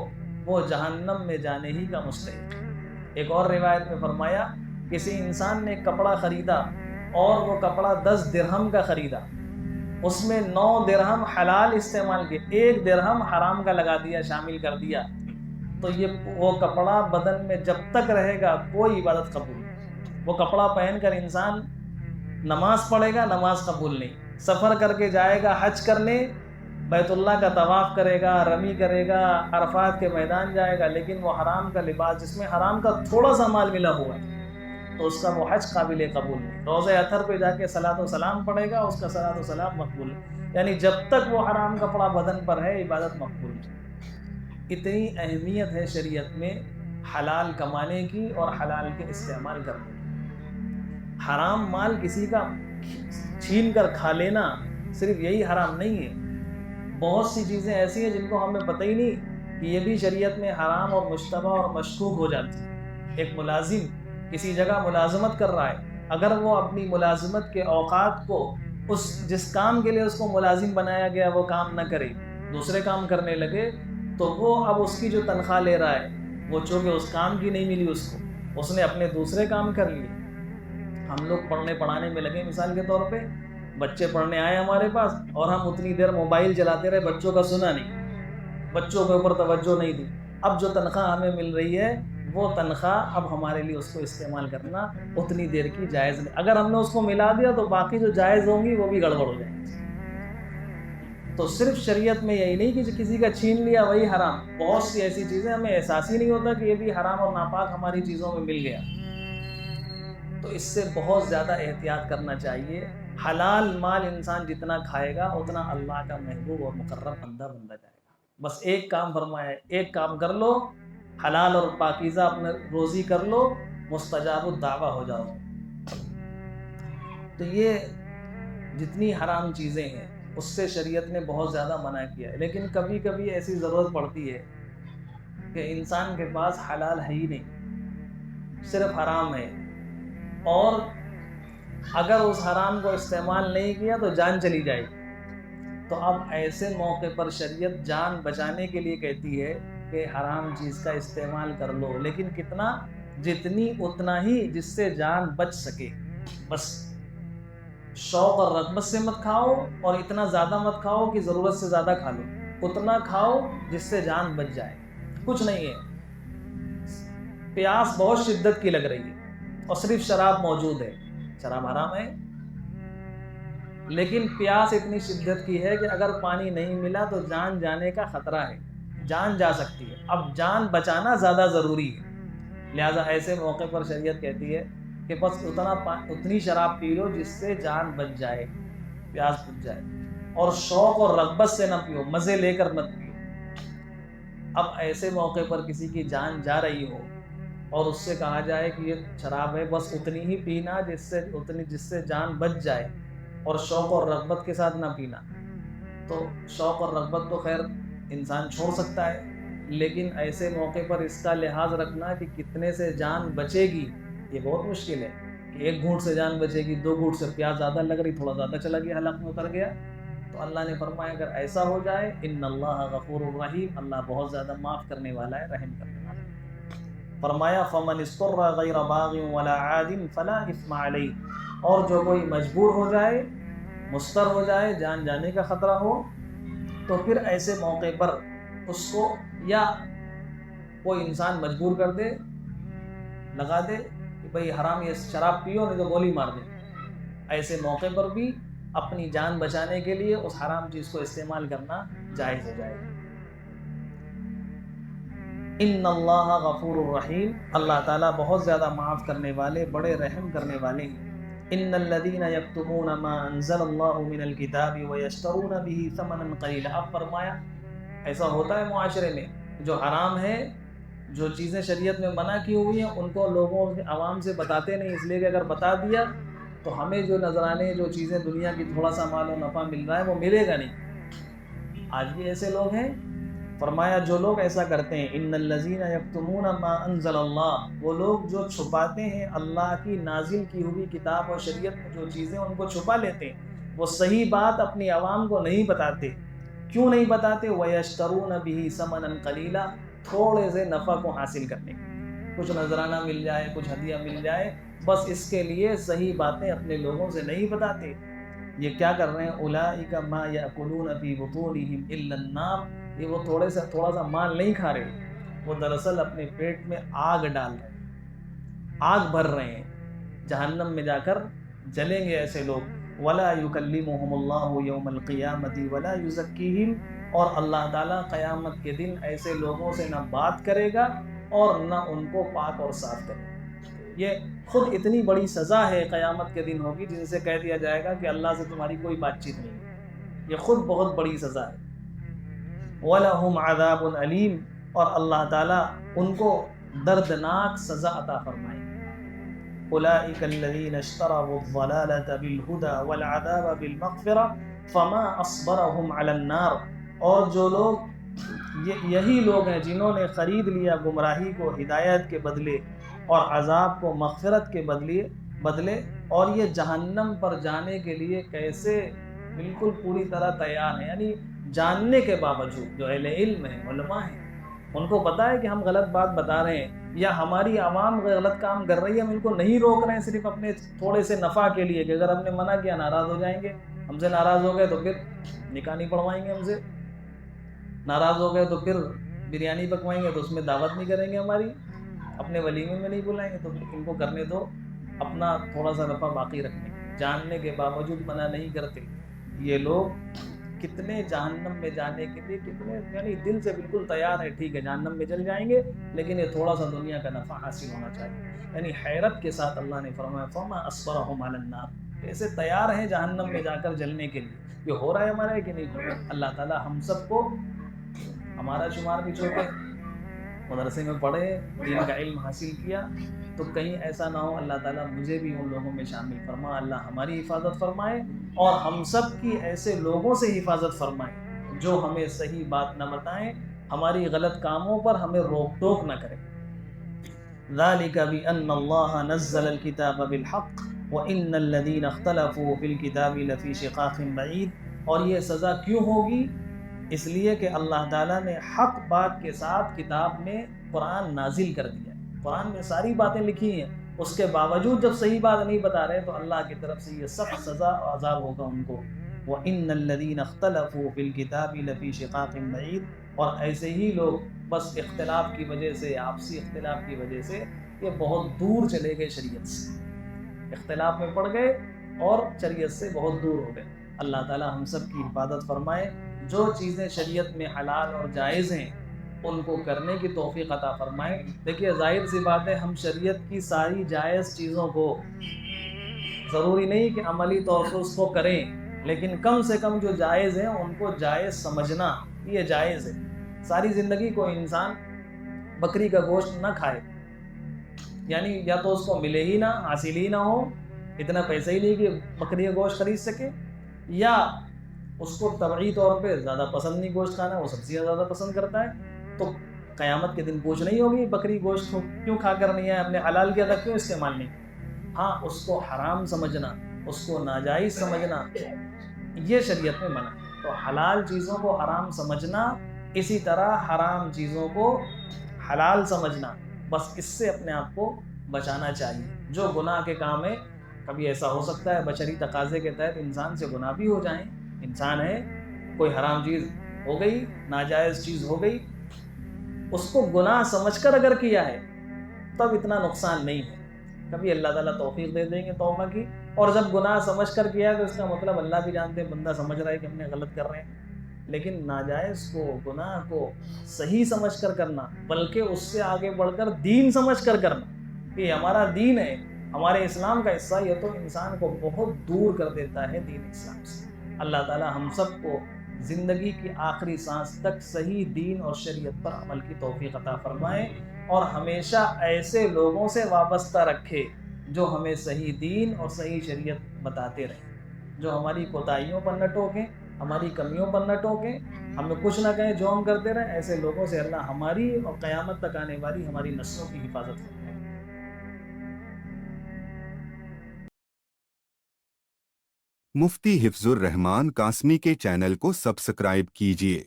وہ جہنم میں جانے ہی کا مستحق۔ ایک اور روایت میں فرمایا کسی انسان نے کپڑا خریدا اور وہ کپڑا 10 درہم کا خریدا، اس میں 9 درہم حلال استعمال کیے، 1 درہم حرام کا لگا دیا، شامل کر دیا، تو وہ کپڑا بدن میں جب تک رہے گا کوئی عبادت قبول نہیں۔ وہ کپڑا پہن کر انسان نماز پڑھے گا، نماز قبول نہیں، سفر کر کے جائے گا حج کرنے، بیت اللہ کا طواف کرے گا، رمی کرے گا، عرفات کے میدان جائے گا، لیکن وہ حرام کا لباس جس میں حرام کا تھوڑا سا مال ملا ہوا ہے تو اس کا وہ حج قابل قبول نہیں۔ روضہ اطہر پہ جا کے صلاۃ و سلام پڑھے گا، اس کا صلاۃ و سلام مقبول ہے، یعنی جب تک وہ حرام کپڑا بدن پر ہے عبادت مقبول نہیں۔ اتنی اہمیت ہے شریعت میں حلال کمانے کی اور حلال کے استعمال کرنے کی۔ حرام مال کسی کا چھین کر کھا لینا صرف یہی حرام نہیں ہے، بہت سی چیزیں ایسی ہیں جن کو ہمیں پتہ ہی نہیں کہ یہ بھی شریعت میں حرام اور مشتبہ اور مشکوک ہو جاتی ہے۔ ایک ملازم کسی جگہ ملازمت کر رہا ہے، اگر وہ اپنی ملازمت کے اوقات کو جس کام کے لیے اس کو ملازم بنایا گیا وہ کام نہ کرے، دوسرے کام کرنے لگے، تو وہ اب اس کی جو تنخواہ لے رہا ہے وہ چونکہ اس کام کی نہیں ملی اس نے اپنے دوسرے کام کر لیے۔ ہم لوگ پڑھنے پڑھانے میں لگے، مثال کے طور پہ بچے پڑھنے آئے ہمارے پاس اور ہم اتنی دیر موبائل چلاتے رہے، بچوں کا سنا نہیں، بچوں کے اوپر توجہ نہیں دی۔ اب جو تنخواہ ہمیں مل رہی ہے وہ تنخواہ اب ہمارے لیے اس کو استعمال کرنا اتنی دیر کی جائز نہیں، اگر ہم نے اس کو ملا دیا تو باقی جو جائز ہوں گی وہ بھی گڑبڑ ہو جائیں گی۔ تو صرف شریعت میں یہی نہیں کہ کسی کا چھین لیا وہی حرام، بہت سی ایسی چیزیں ہمیں احساس ہی نہیں ہوتا کہ یہ بھی حرام اور ناپاک ہماری چیزوں میں مل گیا۔ تو تو اس سے بہت زیادہ احتیاط کرنا چاہیے. حلال مال انسان جتنا کھائے گا اتنا اللہ کا محبوب اور مقرب بندہ بنتا جائے گا. بس ایک کام فرمایا ہے، ایک کام کر لو، حلال اور پاکیزہ اپنے روزی کر لو، مستجاب الدعوہ ہو جاؤ. تو یہ جتنی حرام چیزیں ہیں اس سے شریعت نے بہت زیادہ منع کیا ہے. لیکن کبھی کبھی ایسی ضرورت پڑتی ہے کہ انسان کے پاس حلال ہے ہی نہیں، صرف حرام ہے، اور اگر اس حرام کو استعمال نہیں کیا تو جان چلی جائے گی. تو اب ایسے موقع پر شریعت جان بچانے کے لیے کہتی ہے کہ حرام چیز کا استعمال کر لو، لیکن کتنا؟ جتنی اتنا ہی جس سے جان بچ سکے. بس شوق اور رغبت سے مت کھاؤ، اور اتنا زیادہ مت کھاؤ کہ ضرورت سے زیادہ کھا لو. اتنا کھاؤ جس سے جان بچ جائے. کچھ نہیں ہے، پیاس بہت شدت کی لگ رہی ہے اور صرف شراب موجود ہے. شراب حرام ہے، لیکن پیاس اتنی شدت کی ہے کہ اگر پانی نہیں ملا تو جان جانے کا خطرہ ہے، جان جا سکتی ہے. اب جان بچانا زیادہ ضروری ہے. لہذا ایسے موقع پر شریعت کہتی ہے کہ بس اتنی شراب پی لو جس سے جان بچ جائے، پیاس بچ جائے. اور شوق اور رغبت سے نہ پیو، مزے لے کر مت پیو. اب ایسے موقع پر کسی کی جان جا رہی ہو اور اس سے کہا جائے کہ یہ شراب ہے، بس اتنی ہی پینا جس سے جان بچ جائے، اور شوق اور رغبت کے ساتھ نہ پینا. تو شوق اور رغبت تو خیر انسان چھوڑ سکتا ہے، لیکن ایسے موقع پر اس کا لحاظ رکھنا کہ کتنے سے جان بچے گی یہ بہت مشکل ہے. کہ ایک گھونٹ سے جان بچے گی، 2 گھونٹ سے پیاس زیادہ لگ رہی، تھوڑا زیادہ چلا گیا، حلق میں اتر گیا. تو اللہ نے فرمایا اگر ایسا ہو جائے، ان اللہ غفور الرحیم، اللہ بہت زیادہ معاف کرنے والا ہے، رحم کرنے والا ہے. فرمایا فمن اضطر غیر باغ ولا عاد فلا اثم علیہ، اور جو کوئی مجبور ہو جائے، مضطر ہو جائے، جان جانے کا خطرہ ہو، تو پھر ایسے موقع پر اس کو یا کوئی انسان مجبور کر دے، لگا دے کہ بھئی حرام یہ شراب پیو نہیں تو گولی مار دے. ایسے موقع پر بھی اپنی جان بچانے کے لیے اس حرام چیز کو استعمال کرنا جائز ہو جائے گا. ان اللہ غفور الرحیم، اللہ تعالیٰ بہت زیادہ معاف کرنے والے، بڑے رحم کرنے والے ہیں. ان الذین یکتمون ما انزل اللہ من الکتاب ویشترون به ثمنا قلیلا. اب فرمایا ایسا ہوتا ہے معاشرے میں، جو حرام ہے، جو چیزیں شریعت میں منع کی ہوئی ہیں، ان کو لوگوں عوام سے بتاتے نہیں، اس لیے کہ اگر بتا دیا تو ہمیں جو نظرانے، جو چیزیں دنیا کی تھوڑا سا مال و نفع مل رہا ہے وہ ملے گا نہیں. آج بھی ایسے لوگ ہیں. فرمایا جو لوگ ایسا کرتے ہیں، ان الذین یکتمون ما انزل اللہ، وہ لوگ جو چھپاتے ہیں اللہ کی نازل کی ہوئی کتاب اور شریعت میں جو چیزیں ان کو چھپا لیتے ہیں، وہ صحیح بات اپنی عوام کو نہیں بتاتے. کیوں نہیں بتاتے؟ وَيَشْتَرُونَ بِهِ ثَمَنًا قَلِيلًا، تھوڑے سے نفع کو حاصل کرنے، کچھ نذرانہ مل جائے، کچھ ہدیہ مل جائے، بس اس کے لیے صحیح باتیں اپنے لوگوں سے نہیں بتاتے. یہ کیا کر رہے ہیں؟ اولئک ما یأکلون فی بطونہم الا النار، یہ وہ تھوڑا سا مال نہیں کھا رہے، وہ دراصل اپنے پیٹ میں آگ ڈال رہے ہیں، آگ بھر رہے ہیں، جہنم میں جا کر جلیں گے ایسے لوگ. ولا یکلمہم اللہ یوم القیامۃ ولا یزکیہم، اور اللہ تعالیٰ قیامت کے دن ایسے لوگوں سے نہ بات کرے گا اور نہ ان کو پاک اور صاف کرے گا. یہ خود اتنی بڑی سزا ہے قیامت کے دن ہوگی، جن سے کہہ دیا جائے گا کہ اللہ سے تمہاری کوئی بات چیت نہیں ہے. یہ خود بہت بڑی سزا ہے. وَلَهُمْ عَذَابٌ عَلِيمٌ، اور اللہ تعالیٰ ان کو دردناک سزا عطا فرمائے. أُولَئِكَ الَّذِينَ اشْتَرَوُا الضَّلَالَةَ بِالْهُدَى وَالْعَذَابَ بِالْمَغْفِرَةِ فَمَا أَصْبَرَهُمْ عَلَى النَّارِ، اور جو لوگ، یہی لوگ ہیں جنہوں نے خرید لیا گمراہی کو ہدایت کے بدلے اور عذاب کو مغفرت کے بدلے، اور یہ جہنم پر جانے کے لیے کیسے بالکل پوری طرح تیار ہیں. یعنی جاننے کے باوجود، جو اہل علم ہیں، علماء ہیں، ان کو پتہ ہے کہ ہم غلط بات بتا رہے ہیں یا ہماری عوام غلط کام کر رہی ہے، ہم ان کو نہیں روک رہے ہیں صرف اپنے تھوڑے سے نفع کے لیے کہ اگر ہم نے منع کیا ناراض ہو جائیں گے، ہم سے ناراض ہو گئے تو پھر نکاح نہیں پڑھوائیں گے، ہم سے ناراض ہو گئے تو پھر بریانی پکوائیں گے تو اس میں دعوت نہیں کریں گے ہماری، اپنے ولیمے میں نہیں بلائیں گے، تو ان کو کرنے دو، اپنا تھوڑا سا نفع باقی رکھنے. جاننے کے باوجود منع نہیں کرتے. یہ لوگ کتنے جہنم میں جانے کے لیے کتنے یعنی دل سے بالکل تیار ہے، ٹھیک ہے جہنم میں چل جائیں گے لیکن یہ تھوڑا سا دنیا کا نفع حاصل ہونا چاہیے. یعنی حیرت کے ساتھ اللہ نے فرمایا فما اصبرهم علی النار، ایسے تیار ہیں جہنم میں جا کر جلنے کے لیے. یہ ہو رہا ہے ہمارا کہ نہیں ہو رہا؟ اللہ تعالی ہم سب کو، ہمارا شمار بھی چھوٹے مدرسے میں پڑھے، دین کا علم حاصل کیا، تو کہیں ایسا نہ ہو اللہ تعالیٰ مجھے بھی ان لوگوں میں شامل فرما. اللہ ہماری حفاظت فرمائے اور ہم سب کی ایسے لوگوں سے حفاظت فرمائے جو ہمیں صحیح بات نہ بتائیں، ہماری غلط کاموں پر ہمیں روک ٹوک نہ کریں. ذَلِكَ بِأَنَّ اللَّهَ نَزَّلَ الْكِتَابَ بِالْحَقِّ وَإِنَّ الَّذِينَ اخْتَلَفُوا فِي الْكِتَابِ لَفِي شِقَاقٍ بَعِيدٍ. اور یہ سزا کیوں ہوگی؟ اس لیے کہ اللہ تعالیٰ نے حق بات کے ساتھ کتاب میں قرآن نازل کر دیا ہے. قرآن میں ساری باتیں لکھی ہیں، اس کے باوجود جب صحیح بات نہیں بتا رہے تو اللہ کی طرف سے یہ سخت سزا اور عذاب ہوگا ان کو. وَإِنَّ الَّذِينَ اخْتَلَفُوا فِي الْكِتَابِ لَفِي شِقَاقٍ بَعِيدٍ. اور ایسے ہی لوگ بس اختلاف کی وجہ سے، آپسی اختلاف کی وجہ سے یہ بہت دور چلے گئے شریعت سے، اختلاف میں پڑ گئے اور شریعت سے بہت دور ہو گئے. اللہ تعالیٰ ہم سب کی حفاظت فرمائے. جو چیزیں شریعت میں حلال اور جائز ہیں ان کو کرنے کی توفیق عطا فرمائے. دیکھیے ظاہر سی بات ہے، ہم شریعت کی ساری جائز چیزوں کو ضروری نہیں کہ عملی طور سے اس کو کریں، لیکن کم سے کم جو جائز ہیں ان کو جائز سمجھنا، یہ جائز ہے. ساری زندگی کوئی انسان بکری کا گوشت نہ کھائے، یعنی یا تو اس کو ملے ہی نہ، حاصل ہی نہ ہو، اتنا پیسہ ہی نہیں کہ بکری کا گوشت خرید سکے، یا اس کو طبعی طور پہ زیادہ پسند نہیں گوشت کھانا، وہ سبزیاں زیادہ پسند کرتا ہے، تو قیامت کے دن پوچھ نہیں ہوگی بکری گوشت کیوں کھا کر نہیں آیا، اپنے حلال کیا تھا کیوں استعمال نہیں. ہاں اس کو حرام سمجھنا، اس کو ناجائز سمجھنا، یہ شریعت میں منع ہے. تو حلال چیزوں کو حرام سمجھنا، اسی طرح حرام چیزوں کو حلال سمجھنا، بس اس سے اپنے آپ کو بچانا چاہیے. جو گناہ کے کام ہے، کبھی ایسا ہو سکتا ہے بشری تقاضے کے تحت انسان سے گناہ بھی ہو جائیں، انسان ہے، کوئی حرام چیز ہو گئی، ناجائز چیز ہو گئی، اس کو گناہ سمجھ کر اگر کیا ہے تب اتنا نقصان نہیں ہے، کبھی اللہ تعالیٰ توفیق دے دیں گے توبہ کی. اور جب گناہ سمجھ کر کیا ہے تو اس کا مطلب اللہ بھی جانتے ہیں بندہ سمجھ رہا ہے کہ ہم نے غلط کر رہے ہیں. لیکن ناجائز کو، گناہ کو صحیح سمجھ کر کرنا، بلکہ اس سے آگے بڑھ کر دین سمجھ کر کرنا کہ ہمارا دین ہے، ہمارے اسلام کا حصہ، یہ تو انسان کو بہت دور کر دیتا ہے دین اسلام سے. اللہ تعالیٰ ہم سب کو زندگی کی آخری سانس تک صحیح دین اور شریعت پر عمل کی توفیق عطا فرمائے، اور ہمیشہ ایسے لوگوں سے وابستہ رکھے جو ہمیں صحیح دین اور صحیح شریعت بتاتے رہیں، جو ہماری کوتاہیوں پر نہ ٹوکیں، ہماری کمیوں پر نہ ٹوکیں، ہمیں کچھ نہ کہیں جو ہم کرتے رہیں. ایسے لوگوں سے اللہ ہماری اور قیامت تک آنے والی ہماری نسلوں کی حفاظت فرمائے. مفتی حفظ الرحمان قاسمی کے چینل کو سبسکرائب کیجیے.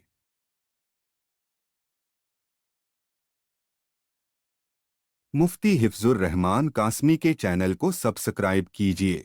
مفتی حفظ الرحمان قاسمی کے چینل کو سبسکرائب کیجیے.